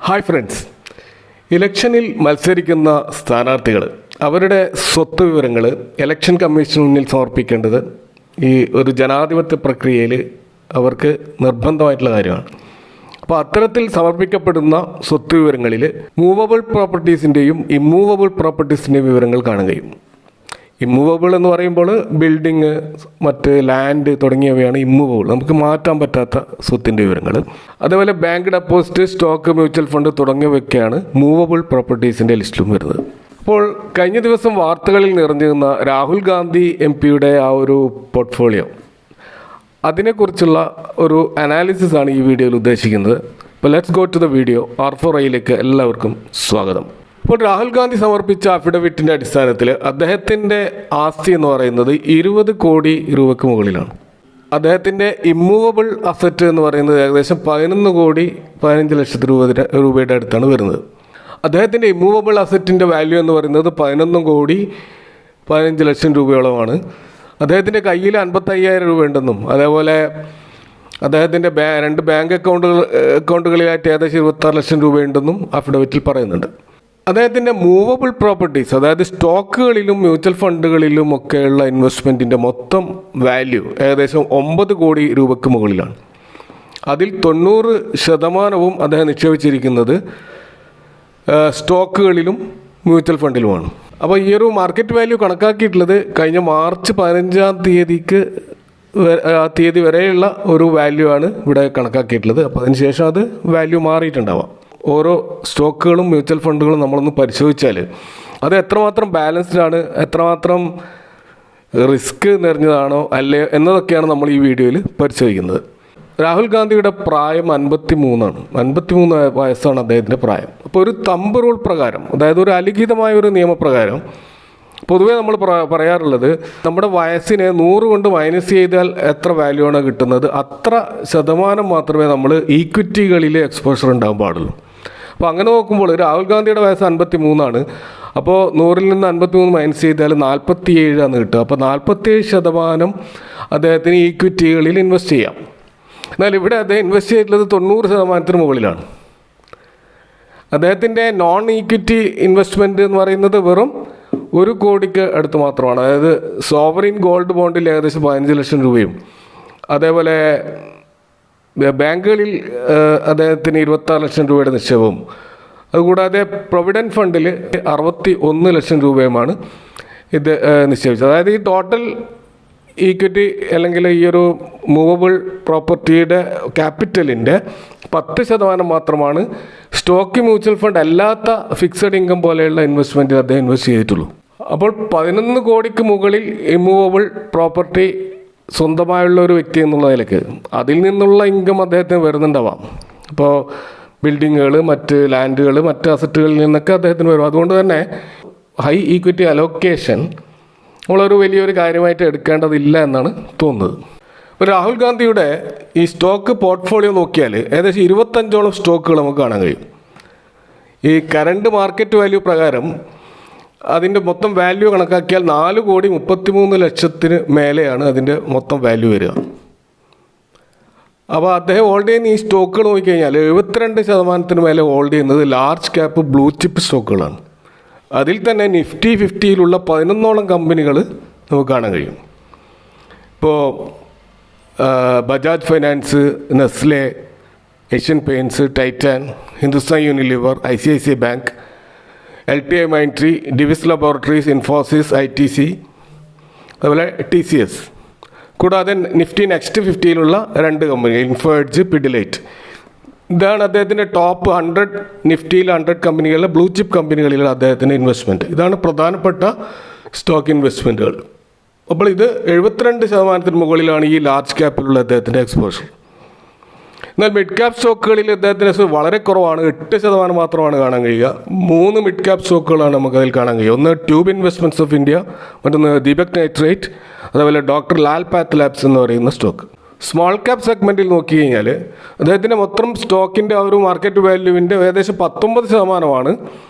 Hi friends, ഇലക്ഷനിൽ മത്സരിക്കുന്ന സ്ഥാനാർത്ഥികൾ അവരുടെ സ്വത്ത് വിവരങ്ങൾ ഇലക്ഷൻ കമ്മീഷന് മുന്നിൽ സമർപ്പിക്കേണ്ടത് ഈ ഒരു ജനാധിപത്യ പ്രക്രിയയിൽ അവർക്ക് നിർബന്ധമായിട്ടുള്ള കാര്യമാണ്. അപ്പോൾ അത്തരത്തിൽ സമർപ്പിക്കപ്പെടുന്ന സ്വത്ത് വിവരങ്ങളിൽ മൂവബിൾ പ്രോപ്പർട്ടീസിൻ്റെയും ഇമ്മൂവബിൾ പ്രോപ്പർട്ടീസിൻ്റെയും വിവരങ്ങൾ കാണുകയും, ഇമ്മൂവബിൾ എന്ന് പറയുമ്പോൾ ബിൽഡിങ്, മറ്റ് ലാൻഡ് തുടങ്ങിയവയാണ് ഇമ്മൂവബിൾ, നമുക്ക് മാറ്റാൻ പറ്റാത്ത സ്വത്തിൻ്റെ വിവരങ്ങൾ. അതേപോലെ bank deposit, stock, mutual fund തുടങ്ങിയവയൊക്കെയാണ് മൂവബിൾ പ്രോപ്പർട്ടീസിൻ്റെ ലിസ്റ്റിലും വരുന്നത്. അപ്പോൾ കഴിഞ്ഞ ദിവസം വാർത്തകളിൽ നിറഞ്ഞിരുന്ന രാഹുൽ ഗാന്ധി MP-യുടെ ആ ഒരു പോർട്ട്ഫോളിയോ, അതിനെക്കുറിച്ചുള്ള ഒരു അനാലിസിസ് ആണ് ഈ വീഡിയോയിൽ ഉദ്ദേശിക്കുന്നത്. അപ്പോൾ let's go to the video. R4iലേക്ക് എല്ലാവർക്കും സ്വാഗതം. ഇപ്പോൾ രാഹുൽ ഗാന്ധി സമർപ്പിച്ച അഫിഡവിറ്റിൻ്റെ അടിസ്ഥാനത്തിൽ അദ്ദേഹത്തിൻ്റെ ആസ്തി എന്ന് പറയുന്നത് 20 കോടി രൂപയ്ക്ക് മുകളിലാണ്. അദ്ദേഹത്തിൻ്റെ ഇമ്മൂവബിൾ അസറ്റ് എന്ന് പറയുന്നത് ഏകദേശം 11 കോടി 15 ലക്ഷത്തി രൂപയുടെ അടുത്താണ് വരുന്നത്. അദ്ദേഹത്തിൻ്റെ ഇമ്മൂവബിൾ അസറ്റിൻ്റെ വാല്യൂ എന്ന് പറയുന്നത് 11 കോടി 15 ലക്ഷം രൂപയോളമാണ്. അദ്ദേഹത്തിൻ്റെ കയ്യിൽ 55,000 രൂപ ഉണ്ടെന്നും, അതേപോലെ അദ്ദേഹത്തിൻ്റെ 2 ബാങ്ക് അക്കൗണ്ടുകളിലായിട്ട് ഏകദേശം 26 ലക്ഷം രൂപയുണ്ടെന്നും അഫിഡവിറ്റിൽ പറയുന്നുണ്ട്. അദ്ദേഹത്തിൻ്റെ മൂവബിൾ പ്രോപ്പർട്ടീസ്, അതായത് സ്റ്റോക്കുകളിലും മ്യൂച്വൽ ഫണ്ടുകളിലും ഒക്കെയുള്ള ഇൻവെസ്റ്റ്മെൻറ്റിൻ്റെ മൊത്തം വാല്യൂ ഏകദേശം 9 കോടി രൂപയ്ക്ക് മുകളിലാണ്. അതിൽ 90% അദ്ദേഹം നിക്ഷേപിച്ചിരിക്കുന്നത് സ്റ്റോക്കുകളിലും മ്യൂച്വൽ ഫണ്ടിലുമാണ്. അപ്പോൾ ഈ ഒരു മാർക്കറ്റ് വാല്യൂ കണക്കാക്കിയിട്ടുള്ളത് കഴിഞ്ഞ മാർച്ച് 15-ാം തീയതി വരെയുള്ള ഒരു വാല്യൂ ആണ് ഇവിടെ കണക്കാക്കിയിട്ടുള്ളത്. അപ്പോൾ അതിനുശേഷം അത് വാല്യൂ മാറിയിട്ടുണ്ടാവാം. ഓരോ സ്റ്റോക്കുകളും മ്യൂച്വൽ ഫണ്ടുകളും നമ്മളൊന്ന് പരിശോധിച്ചാൽ അത് എത്രമാത്രം ബാലൻസ്ഡ് ആണ്, എത്രമാത്രം റിസ്ക് നിറഞ്ഞതാണോ അല്ലേ എന്നതൊക്കെയാണ് നമ്മൾ ഈ വീഡിയോയിൽ പരിശോധിക്കുന്നത്. രാഹുൽ ഗാന്ധിയുടെ പ്രായം 53 ആണ്. 53 വയസ്സാണ് അദ്ദേഹത്തിൻ്റെ പ്രായം. അപ്പോൾ ഒരു തമ്പ് റൂൾ പ്രകാരം, അതായത് ഒരു അലിഖിതമായ ഒരു നിയമപ്രകാരം പൊതുവേ നമ്മൾ പറയാറുള്ളത്, നമ്മുടെ വയസ്സിനെ 100 കൊണ്ട് മൈനസ് ചെയ്താൽ എത്ര വാല്യൂ ആണ് കിട്ടുന്നത്, അത്ര ശതമാനം മാത്രമേ നമ്മൾ ഈക്വിറ്റികളിൽ എക്സ്പോഷർ ഉണ്ടാകാൻ പാടുള്ളൂ. അപ്പോൾ അങ്ങനെ നോക്കുമ്പോൾ രാഹുൽ ഗാന്ധിയുടെ വയസ്സ് 53 ആണ്. അപ്പോൾ 100-ൽ നിന്ന് 53 മൈനസ് ചെയ്താൽ 47 ആണ് കിട്ടുക. അപ്പോൾ 47% അദ്ദേഹത്തിന് ഈക്വിറ്റികളിൽ ഇൻവെസ്റ്റ് ചെയ്യാം. എന്നാൽ ഇവിടെ അദ്ദേഹം ഇൻവെസ്റ്റ് ചെയ്തിട്ടുള്ളത് 90% മുകളിലാണ്. അദ്ദേഹത്തിൻ്റെ നോൺ ഈക്വിറ്റി ഇൻവെസ്റ്റ്മെൻറ്റ് എന്ന് പറയുന്നത് വെറും 1 കോടിക്ക് അടുത്ത് മാത്രമാണ്. അതായത് സോവറിൻ ഗോൾഡ് ബോണ്ടിൽ ഏകദേശം 15 ലക്ഷം രൂപയും, അതേപോലെ ബാങ്കുകളിൽ അദ്ദേഹത്തിന് 26 ലക്ഷം രൂപയുടെ നിക്ഷേപവും, അതുകൂടാതെ പ്രൊവിഡൻറ്റ് ഫണ്ടിൽ 61 ലക്ഷം രൂപയുമാണ് ഇത് നിക്ഷേപിച്ചത്. അതായത് ഈ ടോട്ടൽ ഈക്വിറ്റി അല്ലെങ്കിൽ ഈ ഒരു മൂവബിൾ പ്രോപ്പർട്ടിയുടെ ക്യാപിറ്റലിൻ്റെ 10% മാത്രമാണ് സ്റ്റോക്ക്, മ്യൂച്വൽ ഫണ്ട് അല്ലാത്ത ഫിക്സഡ് ഇൻകം പോലെയുള്ള ഇൻവെസ്റ്റ്മെൻറ്റിൽ അദ്ദേഹം ഇൻവെസ്റ്റ് ചെയ്തിട്ടുള്ളൂ. അപ്പോൾ 11 കോടിക്ക് മുകളിൽ ഇമ്മൂവബിൾ പ്രോപ്പർട്ടി സ്വന്തമായുള്ള ഒരു വ്യക്തി എന്നുള്ള നിലയ്ക്ക് അതിൽ നിന്നുള്ള ഇൻകം അദ്ദേഹത്തിന് വരുന്നുണ്ടാവാം. അപ്പോൾ ബിൽഡിങ്ങുകൾ, മറ്റ് ലാൻഡുകൾ, മറ്റ് അസറ്റുകളിൽ നിന്നൊക്കെ അദ്ദേഹത്തിന് വരും. അതുകൊണ്ട് തന്നെ ഹൈ ഈക്വിറ്റി അലോക്കേഷൻ നമ്മളൊരു വലിയൊരു കാര്യമായിട്ട് എടുക്കേണ്ടതില്ല എന്നാണ് തോന്നുന്നത്. ഇപ്പോൾ രാഹുൽ ഗാന്ധിയുടെ ഈ സ്റ്റോക്ക് പോർട്ട്ഫോളിയോ നോക്കിയാൽ ഏകദേശം 25ഓളം സ്റ്റോക്കുകൾ നമുക്ക് കാണാൻ കഴിയും. ഈ കറണ്ട് മാർക്കറ്റ് വാല്യൂ പ്രകാരം അതിൻ്റെ മൊത്തം വാല്യൂ കണക്കാക്കിയാൽ 4 കോടി 33 ലക്ഷത്തിന് മേലെയാണ് അതിൻ്റെ മൊത്തം വാല്യൂ വരിക. അപ്പോൾ അദ്ദേഹം ഹോൾഡ് ചെയ്യുന്ന ഈ സ്റ്റോക്കുകൾ നോക്കിക്കഴിഞ്ഞാൽ 72% മേലെ ഹോൾഡ് ചെയ്യുന്നത് ലാർജ് ക്യാപ്പ് ബ്ലൂ ചിപ്പ് സ്റ്റോക്കുകളാണ്. അതിൽ തന്നെ നിഫ്റ്റി 50-യിലുള്ള 11ഓളം കമ്പനികൾ നമുക്ക് കാണാൻ കഴിയും. ഇപ്പോൾ Bajaj Finance, Nestle, Asian Paints, Titan, Hindustan Unilever, ICICI Bank, LTI Mindtree, Divi's Laboratories, Infosys, ITC, അതുപോലെ TCS. കൂടാതെ നിഫ്റ്റി നെക്സ്റ്റ് 50-യിലുള്ള 2 കമ്പനികൾ, ഇൻഫോഎഡ്ജ്, പിഡിലൈറ്റ്. ഇതാണ് അദ്ദേഹത്തിൻ്റെ ടോപ്പ് 100 നിഫ്റ്റിയിൽ 100 കമ്പനികളിലെ ബ്ലൂ ചിപ്പ് കമ്പനികളിലെ അദ്ദേഹത്തിൻ്റെ ഇൻവെസ്റ്റ്മെൻറ്റ്. ഇതാണ് പ്രധാനപ്പെട്ട സ്റ്റോക്ക് ഇൻവെസ്റ്റ്മെൻറ്റുകൾ. അപ്പോൾ ഇത് 72% മുകളിലാണ് ഈ ലാർജ് ക്യാപ്പിലുള്ള അദ്ദേഹത്തിൻ്റെ എക്സ്പോഷർ. എന്നാൽ മിഡ് ക്യാപ് സ്റ്റോക്കുകളിൽ അദ്ദേഹത്തിന് വളരെ കുറവാണ്, 8% മാത്രമാണ് കാണാൻ കഴിയുക. 3 മിഡ് ക്യാപ് സ്റ്റോക്കുകളാണ് നമുക്കതിൽ കാണാൻ കഴിയുക. ഒന്ന് ട്യൂബ് ഇൻവെസ്റ്റ്മെൻറ്റ്സ് ഓഫ് ഇന്ത്യ, മറ്റൊന്ന് ദീപക് നൈട്രേറ്റ്, അതേപോലെ ഡോക്ടർ ലാൽ പാത്ത് ലാബ്സ് എന്ന് പറയുന്ന സ്റ്റോക്ക്. സ്മോൾ ക്യാപ് സെഗ്മെൻറ്റിൽ നോക്കി കഴിഞ്ഞാൽ അദ്ദേഹത്തിൻ്റെ മൊത്തം സ്റ്റോക്കിൻ്റെ ആ ഒരു മാർക്കറ്റ് വാല്യൂവിൻ്റെ ഏകദേശം 19%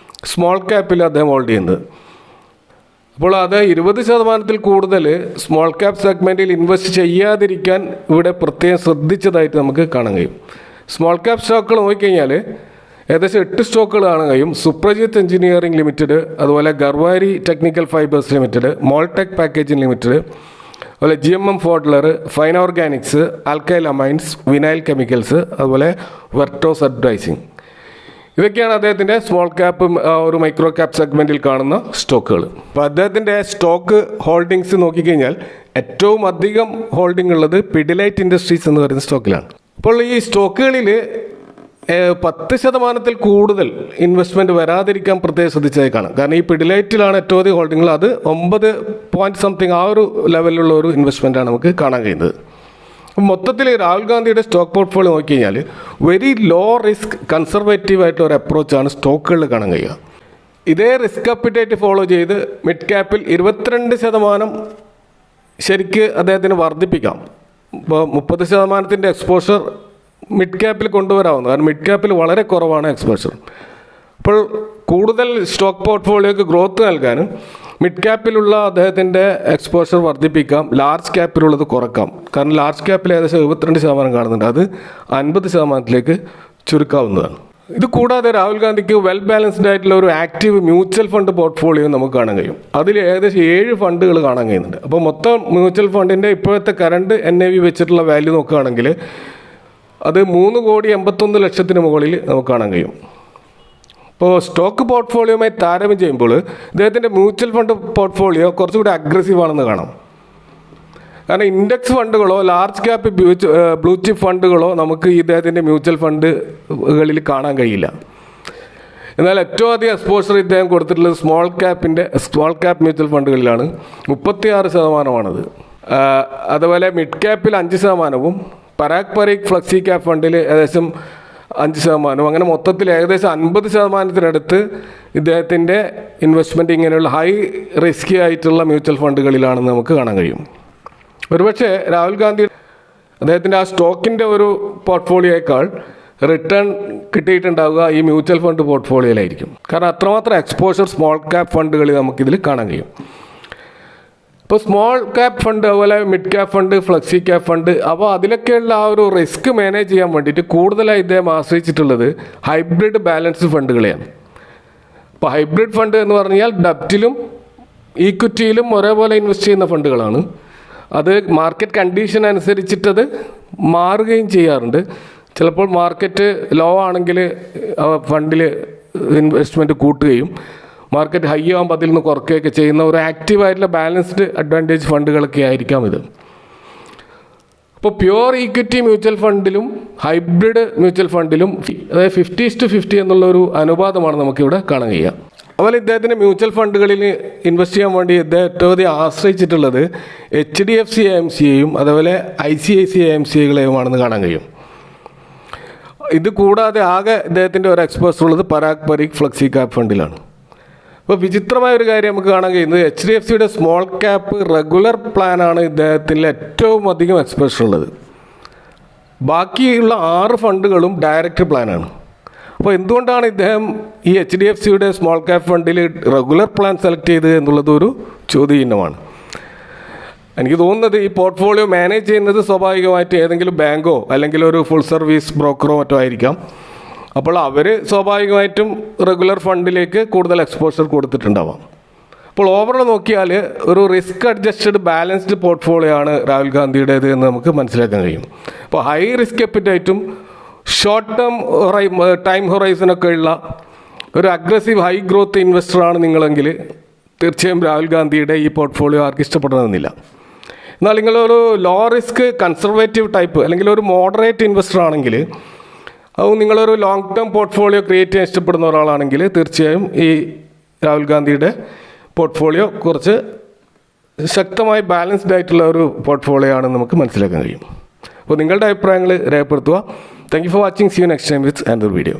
സ്മോൾ ക്യാപ്പിൽ അദ്ദേഹം ഹോൾഡ് ചെയ്യുന്നത്. അപ്പോൾ അത് 20% കൂടുതൽ സ്മോൾ ക്യാപ് സെഗ്മെൻറ്റിൽ ഇൻവെസ്റ്റ് ചെയ്യാതിരിക്കാൻ ഇവിടെ പ്രത്യേകം ശ്രദ്ധിച്ചതായിട്ട് നമുക്ക് കാണാൻ കഴിയും. സ്മോൾ ക്യാപ് സ്റ്റോക്കുകൾ നോക്കിക്കഴിഞ്ഞാൽ ഏകദേശം 8 സ്റ്റോക്കുകൾ കാണാൻ കഴിയും. സുപ്രജിത്ത് എഞ്ചിനീയറിംഗ് ലിമിറ്റഡ്, അതുപോലെ Garware Technical Fibres Limited, Moldtek Packaging Limited, അതുപോലെ GMM Pfaudler, Fine Organics, Alkyl Amines, Vinyl Chemicals, അതുപോലെ വെർട്ടോസ് അഡ്വൈസിംഗ്. ഇതൊക്കെയാണ് അദ്ദേഹത്തിൻ്റെ സ്മോൾ ക്യാപ്പ് ഒരു മൈക്രോ ക്യാപ്പ് സെഗ്മെൻറ്റിൽ കാണുന്ന സ്റ്റോക്കുകൾ. അപ്പോൾ അദ്ദേഹത്തിൻ്റെ സ്റ്റോക്ക് ഹോൾഡിങ്സ് നോക്കിക്കഴിഞ്ഞാൽ ഏറ്റവും അധികം ഹോൾഡിംഗ് ഉള്ളത് പിഡിലൈറ്റ് ഇൻഡസ്ട്രീസ് എന്ന് പറയുന്ന സ്റ്റോക്കിലാണ്. അപ്പോൾ ഈ സ്റ്റോക്കുകളിൽ 10% കൂടുതൽ ഇൻവെസ്റ്റ്മെൻറ്റ് വരാതിരിക്കാൻ പ്രത്യേകം ശ്രദ്ധിച്ചതായി കാണാം. കാരണം ഈ പിഡിലൈറ്റിലാണ് ഏറ്റവും അധികം ഹോൾഡിങ്ങൾ. അത് 9 പോയിൻറ്റ് സംതിങ് ആ ഒരു ലെവലിലുള്ള ഒരു ഇൻവെസ്റ്റ്മെൻറ്റാണ് നമുക്ക് കാണാൻ കഴിയുന്നത്. മൊത്തത്തിൽ രാഹുൽ ഗാന്ധിയുടെ സ്റ്റോക്ക് പോർട്ട്ഫോളിയോ നോക്കിക്കഴിഞ്ഞാൽ വെരി ലോ റിസ്ക് കൺസർവേറ്റീവ് ആയിട്ടുള്ള ഒരു അപ്രോച്ചാണ് സ്റ്റോക്കുകളിൽ കാണാൻ കഴിയുക. ഇതേ റിസ്ക് അപ്പിറ്റേറ്റ് ഫോളോ ചെയ്ത് മിഡ് ക്യാപ്പിൽ 22% ശരിക്ക് അദ്ദേഹത്തിന് വർദ്ധിപ്പിക്കാം. ഇപ്പോൾ 30% എക്സ്പോഷർ മിഡ് ക്യാപ്പിൽ കൊണ്ടുവരാവുന്നത്. കാരണം മിഡ് ക്യാപ്പിൽ വളരെ കുറവാണ് എക്സ്പോഷർ. അപ്പോൾ കൂടുതൽ സ്റ്റോക്ക് പോർട്ട്ഫോളിയോക്ക് ഗ്രോത്ത് നൽകാനും മിഡ് ക്യാപ്പിലുള്ള അദ്ദേഹത്തിൻ്റെ എക്സ്പോഷർ വർദ്ധിപ്പിക്കാം, ലാർജ് ക്യാപ്പിലുള്ളത് കുറക്കാം. കാരണം ലാർജ് ക്യാപ്പിൽ ഏകദേശം 72% കാണുന്നുണ്ട്, അത് 50% ചുരുക്കാവുന്നതാണ്. ഇത് കൂടാതെ രാഹുൽ ഗാന്ധിക്ക് വെൽ ബാലൻസ്ഡ് ആയിട്ടുള്ള ഒരു ആക്റ്റീവ് മ്യൂച്വൽ ഫണ്ട് പോർട്ട്ഫോളിയോ നമുക്ക് കാണാൻ കഴിയും. അതിൽ ഏകദേശം 7 ഫണ്ടുകൾ കാണാൻ കഴിയുന്നുണ്ട്. അപ്പോൾ മൊത്തം മ്യൂച്വൽ ഫണ്ടിൻ്റെ ഇപ്പോഴത്തെ കറണ്ട് NAV വെച്ചിട്ടുള്ള വാല്യൂ നോക്കുകയാണെങ്കിൽ അത് 3,81,00,000 മുകളിൽ നമുക്ക് കാണാൻ കഴിയും. ഇപ്പോൾ സ്റ്റോക്ക് പോർട്ട്ഫോളിയോയുമായി താരതമ്യം ചെയ്യുമ്പോൾ ഇദ്ദേഹത്തിൻ്റെ മ്യൂച്വൽ ഫണ്ട് പോർട്ട്ഫോളിയോ കുറച്ചുകൂടി അഗ്രസീവ് ആണെന്ന് കാണാം. കാരണം ഇൻഡെക്സ് ഫണ്ടുകളോ ലാർജ് ക്യാപ്പ് ബ്ലൂ ചിപ്പ് ഫണ്ടുകളോ നമുക്ക് ഇദ്ദേഹത്തിൻ്റെ മ്യൂച്വൽ ഫണ്ടുകളിൽ കാണാൻ കഴിയില്ല. എന്നാൽ ഏറ്റവും അധികം എക്സ്പോഷർ ഇദ്ദേഹം കൊടുത്തിട്ടുള്ളത് സ്മോൾ ക്യാപ്പ് മ്യൂച്വൽ ഫണ്ടുകളിലാണ്. 36%. അതുപോലെ മിഡ് ക്യാപ്പിൽ 5%, പരാഗ് പരീഖ് ഫ്ലക്സി ക്യാപ്പ് ഫണ്ടിൽ ഏകദേശം 5%. അങ്ങനെ മൊത്തത്തിൽ ഏകദേശം 50%-ത്തിനടുത്ത് ഇദ്ദേഹത്തിൻ്റെ ഇൻവെസ്റ്റ്മെൻറ്റ് ഇങ്ങനെയുള്ള ഹൈ റിസ്കി ആയിട്ടുള്ള മ്യൂച്വൽ ഫണ്ടുകളിലാണെന്ന് നമുക്ക് കാണാൻ കഴിയും. ഒരുപക്ഷെ രാഹുൽ ഗാന്ധി അദ്ദേഹത്തിൻ്റെ ആ സ്റ്റോക്കിൻ്റെ ഒരു പോർട്ട്ഫോളിയോയേക്കാൾ റിട്ടേൺ കിട്ടിയിട്ടുണ്ടാവുക ഈ മ്യൂച്വൽ ഫണ്ട് പോർട്ട്ഫോളിയോയിലായിരിക്കും. കാരണം അത്രമാത്രം എക്സ്പോഷർ സ്മോൾ ക്യാപ്പ് ഫണ്ടുകളിൽ നമുക്കിതിൽ കാണാൻ കഴിയും. ഇപ്പോൾ സ്മോൾ ക്യാപ്പ് ഫണ്ട്, അതുപോലെ mid cap fund, flexi cap fund, അപ്പോൾ അതിലൊക്കെയുള്ള ആ ഒരു റിസ്ക് മാനേജ് ചെയ്യാൻ വേണ്ടിയിട്ട് കൂടുതലായി ഇദ്ദേഹം ആശ്രയിച്ചിട്ടുള്ളത് ഹൈബ്രിഡ് ബാലൻസ്ഡ് ഫണ്ടുകളെയാണ്. അപ്പോൾ ഹൈബ്രിഡ് ഫണ്ട് എന്ന് പറഞ്ഞാൽ ഡെപ്റ്റിലും ഈക്വിറ്റിയിലും ഒരേപോലെ ഇൻവെസ്റ്റ് ചെയ്യുന്ന ഫണ്ടുകളാണ്. അത് മാർക്കറ്റ് കണ്ടീഷൻ അനുസരിച്ചിട്ടത് മാറുകയും ചെയ്യാറുണ്ട്. ചിലപ്പോൾ മാർക്കറ്റ് ലോ ആണെങ്കിൽ ഫണ്ടിൽ ഇൻവെസ്റ്റ്മെൻറ്റ് കൂട്ടുകയും മാർക്കറ്റ് ഹൈ ആകുമ്പോൾ അതിൽ നിന്ന് കുറയ്ക്കുകയൊക്കെ ചെയ്യുന്ന ഒരു ആക്റ്റീവായിട്ടുള്ള ബാലൻസ്ഡ് അഡ്വാൻറ്റേജ് ഫണ്ടുകളൊക്കെ ആയിരിക്കാം ഇത്. അപ്പോൾ പ്യുവർ ഈക്വിറ്റി മ്യൂച്വൽ ഫണ്ടിലും ഹൈബ്രിഡ് മ്യൂച്വൽ ഫണ്ടിലും അതായത് 50:50 എന്നുള്ളൊരു അനുപാതമാണ് നമുക്കിവിടെ കാണാൻ കഴിയുക. അതുപോലെ ഇദ്ദേഹത്തിൻ്റെ മ്യൂച്വൽ ഫണ്ടുകളിൽ ഇൻവെസ്റ്റ് ചെയ്യാൻ വേണ്ടി ഇദ്ദേഹം ഏറ്റവും ആശ്രയിച്ചിട്ടുള്ളത് HDFC AMCയെയും അതുപോലെ ICICI AMCകളെയുമാണെന്ന് കാണാൻ കഴിയും. ഇത് കൂടാതെ ആകെ ഇദ്ദേഹത്തിൻ്റെ ഒരു എക്സ്പോഷർ ഉള്ളത് പരാഗ് പരീഖ് ഫ്ലക്സി ക്യാപ്പ് ഫണ്ടിലാണ്. അപ്പോൾ വിചിത്രമായ ഒരു കാര്യം നമുക്ക് കാണാൻ കഴിയുന്നത് HDFCയുടെ സ്മോൾ ക്യാപ്പ് റെഗുലർ പ്ലാനാണ് ഇദ്ദേഹത്തിൽ ഏറ്റവും അധികം എക്സ്പോഷർ ഉള്ളത്. ബാക്കിയുള്ള 6 ഫണ്ടുകളും ഡയറക്റ്റ് പ്ലാനാണ്. അപ്പോൾ എന്തുകൊണ്ടാണ് ഇദ്ദേഹം ഈ HDFCയുടെ സ്മോൾ ക്യാപ്പ് ഫണ്ടിൽ റെഗുലർ പ്ലാൻ സെലക്ട് ചെയ്തത് എന്നുള്ളത് ഒരു ചോദ്യചിഹ്നമാണ്. എനിക്ക് തോന്നുന്നത് ഈ പോർട്ട്ഫോളിയോ മാനേജ് ചെയ്യുന്നത് സ്വാഭാവികമായിട്ട് ഏതെങ്കിലും ബാങ്കോ അല്ലെങ്കിൽ ഒരു ഫുൾ സർവീസ് ബ്രോക്കറോ മറ്റോ ആയിരിക്കാം. അപ്പോൾ അവർ സ്വാഭാവികമായിട്ടും റെഗുലർ ഫണ്ടിലേക്ക് കൂടുതൽ എക്സ്പോഷർ കൊടുത്തിട്ടുണ്ടാവാം. അപ്പോൾ ഓവറോൾ നോക്കിയാൽ ഒരു റിസ്ക് അഡ്ജസ്റ്റഡ് ബാലൻസ്ഡ് പോർട്ട്ഫോളിയോ ആണ് രാഹുൽ ഗാന്ധിയുടേത് എന്ന് നമുക്ക് മനസ്സിലാക്കാൻ കഴിയും. അപ്പോൾ ഹൈ റിസ്ക് അപ്പിറ്റൈറ്റും ഷോർട്ട് ടൈം ഹൊറൈസനൊക്കെ ഉള്ള ഒരു അഗ്രസീവ് ഹൈ ഗ്രോത്ത് ഇൻവെസ്റ്ററാണ് നിങ്ങളെങ്കിൽ തീർച്ചയായും രാഹുൽ ഗാന്ധിയുടെ ഈ പോർട്ട്ഫോളിയോ ആർക്ക് ഇഷ്ടപ്പെടണമെന്നില്ല. എന്നാൽ നിങ്ങളൊരു ലോ റിസ്ക് കൺസർവേറ്റീവ് ടൈപ്പ് അല്ലെങ്കിൽ ഒരു മോഡറേറ്റ് ഇൻവെസ്റ്റർ ആണെങ്കിൽ, അത് നിങ്ങളൊരു ലോങ് ടേം പോർട്ട്ഫോളിയോ ക്രിയേറ്റ് ചെയ്യാൻ ഇഷ്ടപ്പെടുന്ന ഒരാളാണെങ്കിൽ തീർച്ചയായും ഈ രാഹുൽ ഗാന്ധിയുടെ പോർട്ട്ഫോളിയോ കുറച്ച് ശക്തമായി ബാലൻസ്ഡ് ആയിട്ടുള്ള ഒരു പോർട്ട്ഫോളിയോ ആണെന്ന് നമുക്ക് മനസ്സിലാക്കാൻ കഴിയും. അപ്പോൾ നിങ്ങളുടെ അഭിപ്രായങ്ങൾ രേഖപ്പെടുത്തുക. Thank you for watching. See you next time with another video.